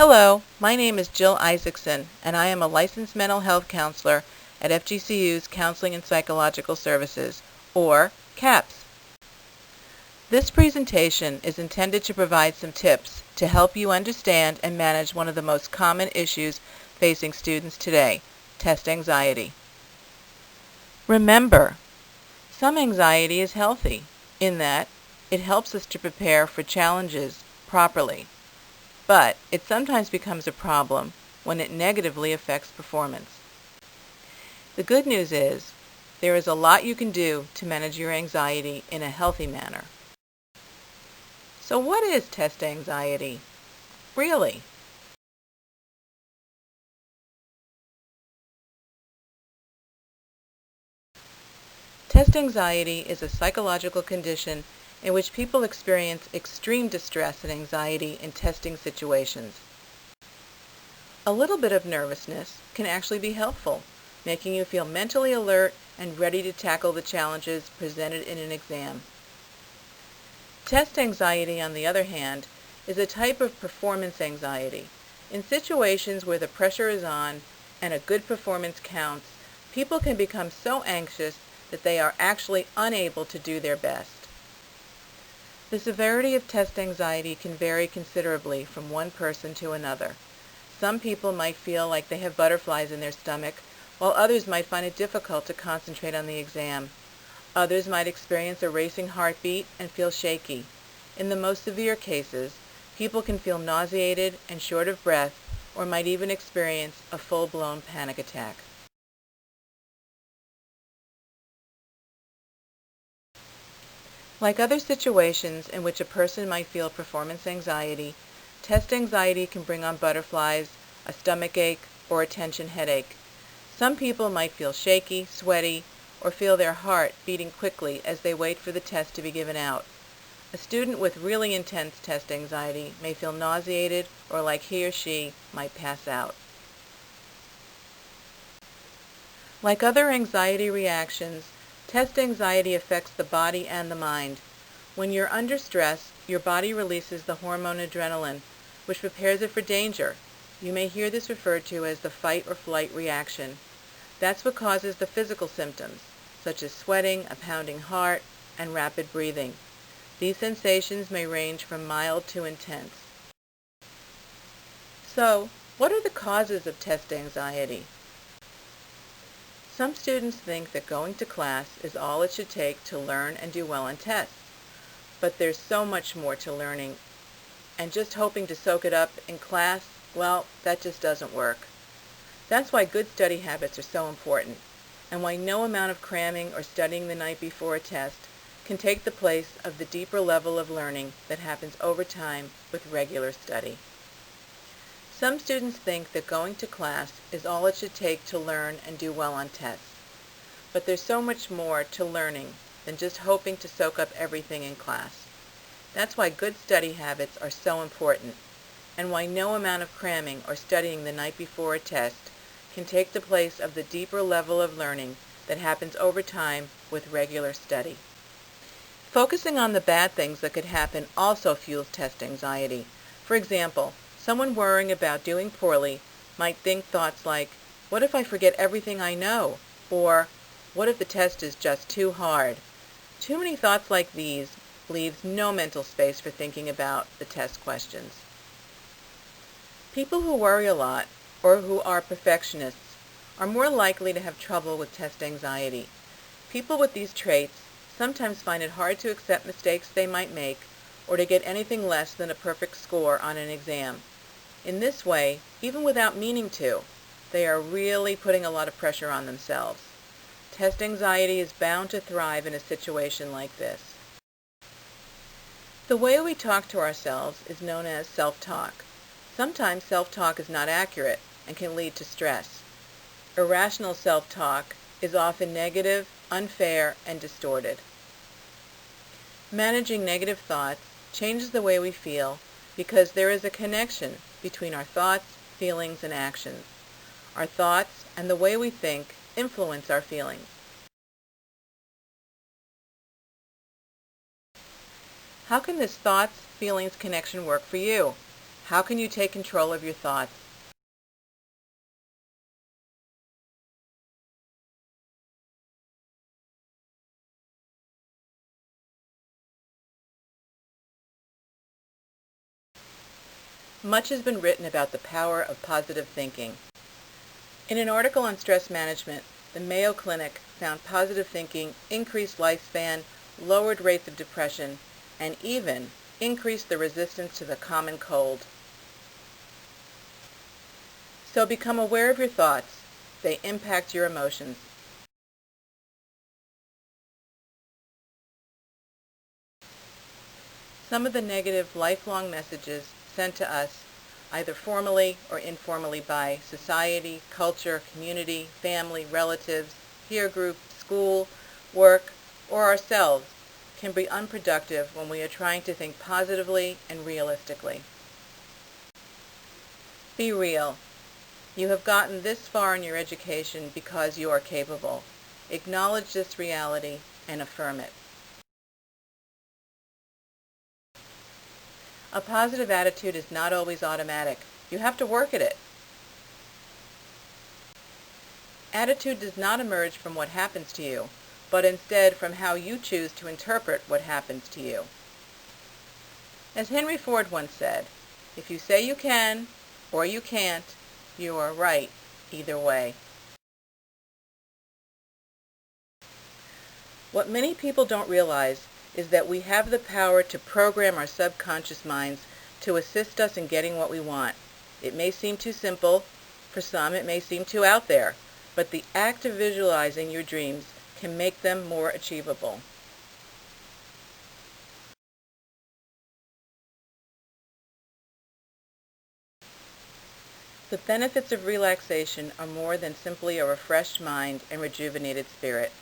Hello, my name is Jill Isaacson, and I am a licensed mental health counselor at FGCU's Counseling and Psychological Services, or CAPS. This presentation is intended to provide some tips to help you understand and manage one of the most common issues facing students today, test anxiety. Remember, some anxiety is healthy in that it helps us to prepare for challenges properly. But it sometimes becomes a problem when it negatively affects performance. The good news is there is a lot you can do to manage your anxiety in a healthy manner. So what is test anxiety? Really? Test anxiety is a psychological condition in which people experience extreme distress and anxiety in testing situations. A little bit of nervousness can actually be helpful, making you feel mentally alert and ready to tackle the challenges presented in an exam. Test anxiety, on the other hand, is a type of performance anxiety. In situations where the pressure is on and a good performance counts, people can become so anxious that they are actually unable to do their best. The severity of test anxiety can vary considerably from one person to another. Some people might feel like they have butterflies in their stomach, while others might find it difficult to concentrate on the exam. Others might experience a racing heartbeat and feel shaky. In the most severe cases, people can feel nauseated and short of breath, or might even experience a full-blown panic attack. Like other situations in which a person might feel performance anxiety, test anxiety can bring on butterflies, a stomach ache, or a tension headache. Some people might feel shaky, sweaty, or feel their heart beating quickly as they wait for the test to be given out. A student with really intense test anxiety may feel nauseated or like he or she might pass out. Like other anxiety reactions, test anxiety affects the body and the mind. When you're under stress, your body releases the hormone adrenaline, which prepares it for danger. You may hear this referred to as the fight or flight reaction. That's what causes the physical symptoms, such as sweating, a pounding heart, and rapid breathing. These sensations may range from mild to intense. So, what are the causes of test anxiety? Some students think that going to class is all it should take to learn and do well on tests. But there's so much more to learning, and just hoping to soak it up in class, well, that just doesn't work. That's why good study habits are so important, and why no amount of cramming or studying the night before a test can take the place of the deeper level of learning that happens over time with regular study. Some students think that going to class is all it should take to learn and do well on tests. But there's so much more to learning than just hoping to soak up everything in class. That's why good study habits are so important, and why no amount of cramming or studying the night before a test can take the place of the deeper level of learning that happens over time with regular study. Focusing on the bad things that could happen also fuels test anxiety. For example, someone worrying about doing poorly might think thoughts like, what if I forget everything I know? Or, what if the test is just too hard? Too many thoughts like these leaves no mental space for thinking about the test questions. People who worry a lot, or who are perfectionists, are more likely to have trouble with test anxiety. People with these traits sometimes find it hard to accept mistakes they might make, or to get anything less than a perfect score on an exam. In this way, even without meaning to, they are really putting a lot of pressure on themselves. Test anxiety is bound to thrive in a situation like this. The way we talk to ourselves is known as self-talk. Sometimes self-talk is not accurate and can lead to stress. Irrational self-talk is often negative, unfair, and distorted. Managing negative thoughts changes the way we feel because there is a connection between our thoughts, feelings, and actions. Our thoughts and the way we think influence our feelings. How can this thoughts-feelings connection work for you? How can you take control of your thoughts? Much has been written about the power of positive thinking. In an article on stress management, the Mayo Clinic found positive thinking increased lifespan, lowered rates of depression, and even increased the resistance to the common cold. So become aware of your thoughts. They impact your emotions. Some of the negative lifelong messages sent to us, either formally or informally by society, culture, community, family, relatives, peer group, school, work, or ourselves, can be unproductive when we are trying to think positively and realistically. Be real. You have gotten this far in your education because you are capable. Acknowledge this reality and affirm it. A positive attitude is not always automatic. You have to work at it. Attitude does not emerge from what happens to you, but instead from how you choose to interpret what happens to you. As Henry Ford once said, if you say you can or you can't, you are right either way. What many people don't realize is that we have the power to program our subconscious minds to assist us in getting what we want. It may seem too simple, for some it may seem too out there, but the act of visualizing your dreams can make them more achievable. The benefits of relaxation are more than simply a refreshed mind and rejuvenated spirit.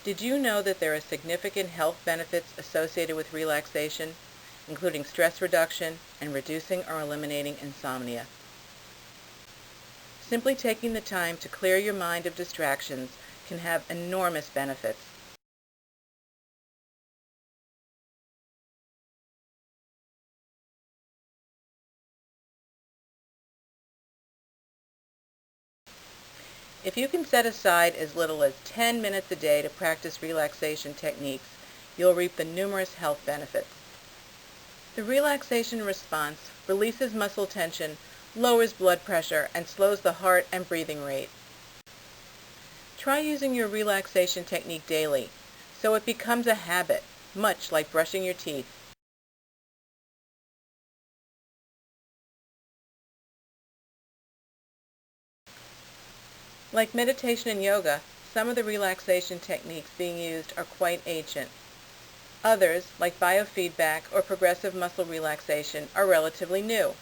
Did you know that there are significant health benefits associated with relaxation, including stress reduction and reducing or eliminating insomnia? Simply taking the time to clear your mind of distractions can have enormous benefits. If you can set aside as little as 10 minutes a day to practice relaxation techniques, you'll reap the numerous health benefits. The relaxation response releases muscle tension, lowers blood pressure, and slows the heart and breathing rate. Try using your relaxation technique daily, so it becomes a habit, much like brushing your teeth. Like meditation and yoga, some of the relaxation techniques being used are quite ancient. Others, like biofeedback or progressive muscle relaxation, are relatively new.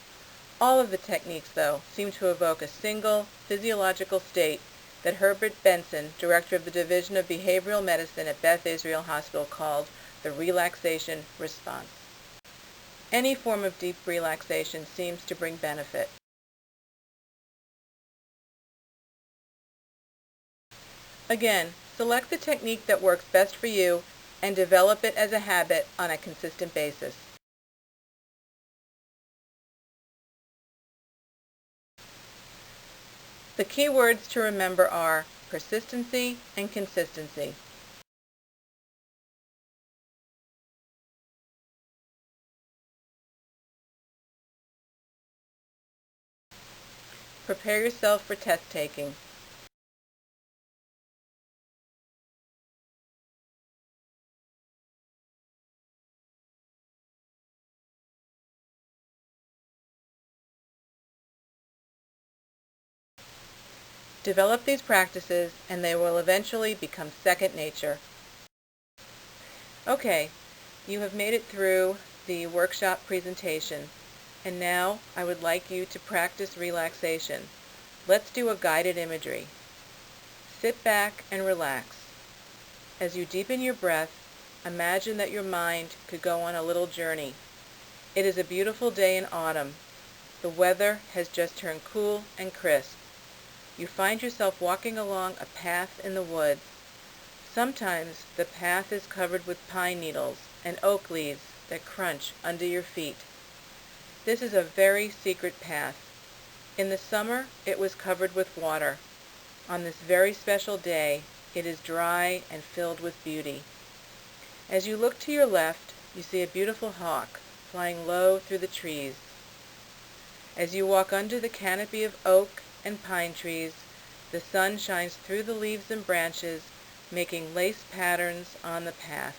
All of the techniques, though, seem to evoke a single physiological state that Herbert Benson, director of the Division of Behavioral Medicine at Beth Israel Hospital, called the relaxation response. Any form of deep relaxation seems to bring benefit. Again, select the technique that works best for you and develop it as a habit on a consistent basis. The key words to remember are persistency and consistency. Prepare yourself for test taking. Develop these practices and they will eventually become second nature. Okay, you have made it through the workshop presentation, and now I would like you to practice relaxation. Let's do a guided imagery. Sit back and relax. As you deepen your breath, imagine that your mind could go on a little journey. It is a beautiful day in autumn. The weather has just turned cool and crisp. You find yourself walking along a path in the woods. Sometimes the path is covered with pine needles and oak leaves that crunch under your feet. This is a very secret path. In the summer, it was covered with water. On this very special day, it is dry and filled with beauty. As you look to your left, you see a beautiful hawk flying low through the trees. As you walk under the canopy of oak and pine trees, the sun shines through the leaves and branches, making lace patterns on the path.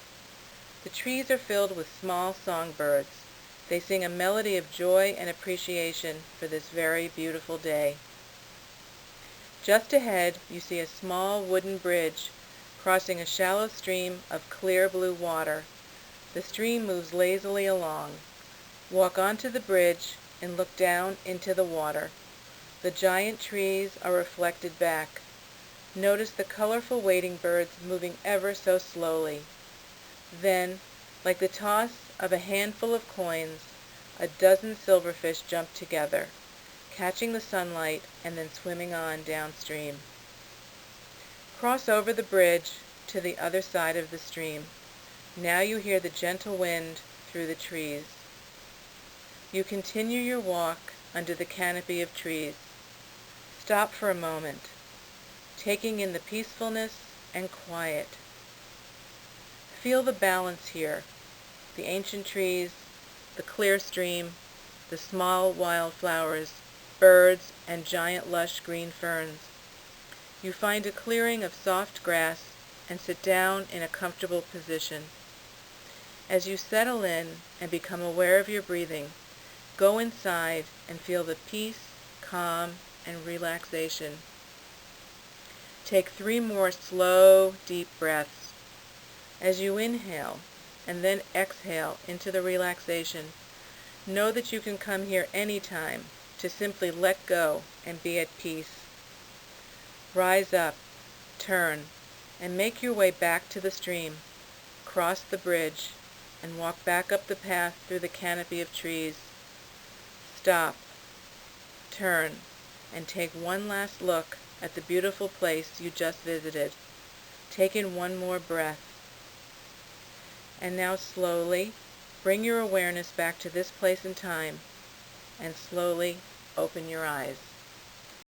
The trees are filled with small songbirds. They sing a melody of joy and appreciation for this very beautiful day. Just ahead, you see a small wooden bridge crossing a shallow stream of clear blue water. The stream moves lazily along. Walk onto the bridge and look down into the water. The giant trees are reflected back. Notice the colorful wading birds moving ever so slowly. Then, like the toss of a handful of coins, a dozen silverfish jump together, catching the sunlight and then swimming on downstream. Cross over the bridge to the other side of the stream. Now you hear the gentle wind through the trees. You continue your walk under the canopy of trees. Stop for a moment, taking in the peacefulness and quiet. Feel the balance here, the ancient trees, the clear stream, the small wildflowers, birds, and giant lush green ferns. You find a clearing of soft grass and sit down in a comfortable position. As you settle in and become aware of your breathing, go inside and feel the peace, calm, and relaxation. Take 3 more slow, deep breaths. As you inhale and then exhale into the relaxation, know that you can come here anytime to simply let go and be at peace. Rise up, turn, and make your way back to the stream. Cross the bridge and walk back up the path through the canopy of trees. Stop, turn, and take one last look at the beautiful place you just visited. Take in one more breath. And now slowly bring your awareness back to this place and time, and slowly open your eyes.